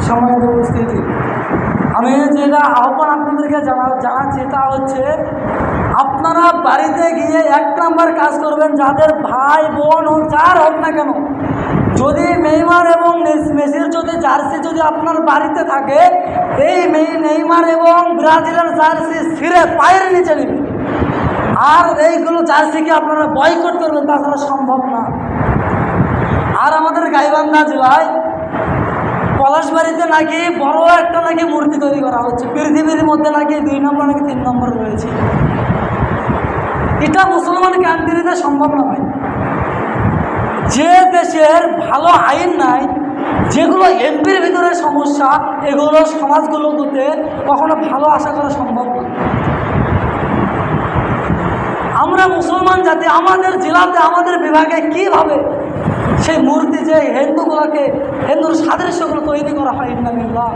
সম্মানিত উপস্থিতি, আমি যেটা আহ্বান আপনাদেরকে জানাচ্ছি তা হচ্ছে, আপনারা বাড়িতে গিয়ে 1 নাম্বার কাজ করবেন, যাদের ভাই বোন হোক যার হোক না কেন, যদি নেইমার এবং মেসির যদি জার্সি যদি আপনার বাড়িতে থাকে, এই নেইমার এবং ব্রাজিলের জার্সি ছিঁড়ে পায়ের নিচে নেবেন, আর এইগুলো জার্সিকে আপনারা বয়কট করবেন, তাছাড়া সম্ভব না। আর আমাদের গাইবান্ধা জেলায় পলাশবাড়িতে নাকি বড় একটা নাকি মূর্তি তৈরি করা হচ্ছে, পৃথিবীর মধ্যে নাকি 2 নম্বর নাকি 3 নম্বর রয়েছে। এটা মুসলমান কান্ট্রিতে সম্ভব না ভাই। যে দেশের ভালো আইন নাই, যেগুলো এমপির ভিতরে সমস্যা, এগুলো সমাজগুলোতে কখনো ভালো আশা করা সম্ভব না। আমরা মুসলমান জাতি, আমাদের জেলাতে আমাদের বিভাগে কীভাবে সেই মূর্তি যে হিন্দুগুলোকে, হিন্দুর সাদৃশ্যগুলো তৈরি করা হয়, ইন্নালিল্লাহ,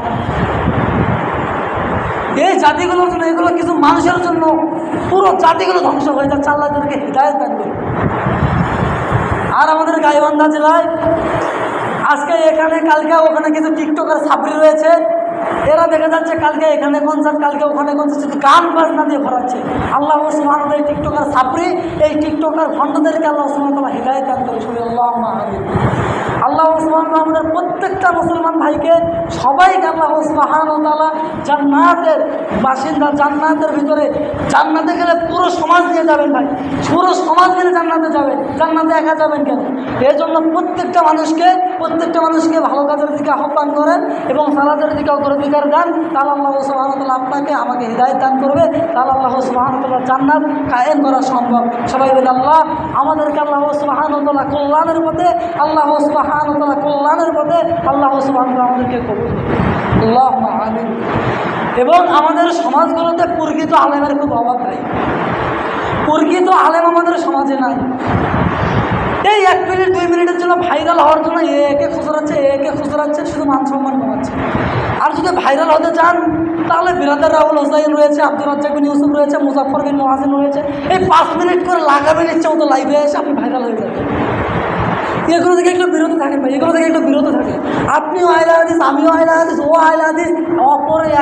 এই জাতিগুলোর জন্য, এগুলো কিছু মানুষের জন্য পুরো জাতিগুলো ধ্বংস হয়ে যাচ্ছে। আল্লাহ তাদেরকে হিদায়াত দান করুন। আর আমাদের গাইবান্ধা জেলায় আজকে এখানে কালকে ওখানে কিছু টিকটকার ছাপড়ি রয়েছে, এরা দেখা যাচ্ছে কালকে এখানে কনসার্ট, কালকে ওখানে কনসার্ট, শুধু গান বাজনা দিয়ে ভরাচ্ছে। আল্লাহ সুবহানাহু ওয়া তাআলা এই টিকটকার ছাপড়ি, এই টিকটকার ভণ্ডদেরকে আল্লাহ সুবহানাহু ওয়া তাআলা হিদায়াত দান করে। আল্লাহুম্মা আমিন। আল্লাহ সুবহানাহু ওয়া তাআলা আমাদের প্রত্যেকটা মুসলমান ভাইকে, সবাইকে আল্লাহ সুবহানাহু ওয়া তাআলা জান্নাতের বাসিন্দা, জান্নাতের ভিতরে, জান্নাতে গেলে পুরো সমাজ নিয়ে যাবেন ভাই, পুরো সমাজ গেলে জান্নাতে যাবেন, জান্নাতে একা যাবেন কেন? এই জন্য প্রত্যেকটা মানুষকে ভালো কাজের দিকে আহ্বান করেন এবং সালাতের দিকে অগ্রাধিকার দেন, তাহলে আল্লাহ সুবহানাহু ওয়া তাআলা আপনাকে আমাকে হিদায়াত দান করবে, তাহলে আল্লাহ সুবহানাহু ওয়া তাআলা জান্নাত কায়েম করা সম্ভব। সবাই বলে আল্লাহ আমাদেরকে আল্লাহ সুবহানাহু ওয়া তাআলা কল্যাণের পথে, আল্লাহ সুবহানাহু ওয়া তাআলা কল্যাণের পথে আল্লাহ সুবহানাহু ওয়া তাআলা আমাদেরকে কবুল করুন। আল্লাহুম্মা আমিন। এবং আমাদের সমাজগুলোতে প্রকৃত আলেমের খুব অভাব নাই, প্রকৃত আলেম আমাদের সমাজে নাই। এই 1 মিনিট 2 মিনিটের জন্য ভাইরাল হওয়ার জন্য একে খুচরাচ্ছে, শুধু মান সম্মান কমাচ্ছে। আর যদি ভাইরাল হতে চান তাহলে বিরাদার রাহুল হোসাইন রয়েছে, আব্দুর রাজ্জাক বিন ইউসুফ রয়েছে, মুজাফফর বিন মুহাসিন রয়েছে, এই 5 মিনিট করে লাগাবেন ইচ্ছা মতো লাইভে এসে আপনি ভাইরাল হয়ে যাবেন। এগুলো থেকে একটু বিরত থাকেন ভাই, এগুলো থেকে একটু বিরত থাকেন। আপনিও আহলে হাদিস, আমিও আহলে হাদিস, ও আহলে হাদিস,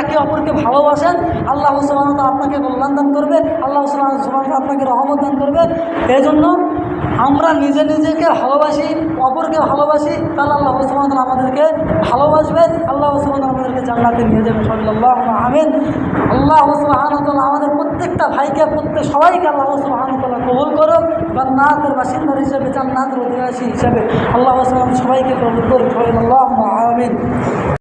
একে অপরকে ভালোবাসেন, আল্লাহ সুবহানাহু ওয়া তাআলা আপনাকে কল্যাণ দান করবে, আল্লাহ সুবহানাহু ওয়া তাআলা আপনাকে রহমত দান করবে। এই জন্য আমরা নিজেকে ভালোবাসি, অপরকে ভালোবাসি, তাহলে আল্লাহ সুবহানাহু ওয়া তাআলা আমাদেরকে ভালোবাসবে, আল্লাহ সুবহানাহু ওয়া তাআলা আমাদেরকে জান্নাতে নিয়ে যাবে। সাল্লাল্লাহু আমিন। আল্লাহ সুবহানাহু ওয়া তাআলা আমাদের প্রত্যেকটা ভাইকে, সবাইকে আল্লাহ সুবহানাহু ওয়া তাআলা কবুল করুন, জান্নাতের বাসিন্দা হিসেবে, জান্নাতের অধিবাসী হিসেবে আল্লাহ সুবহানাহু ওয়া তাআলা সবাইকে কবুল করুন। সাল্লাল্লাহু আলাইহি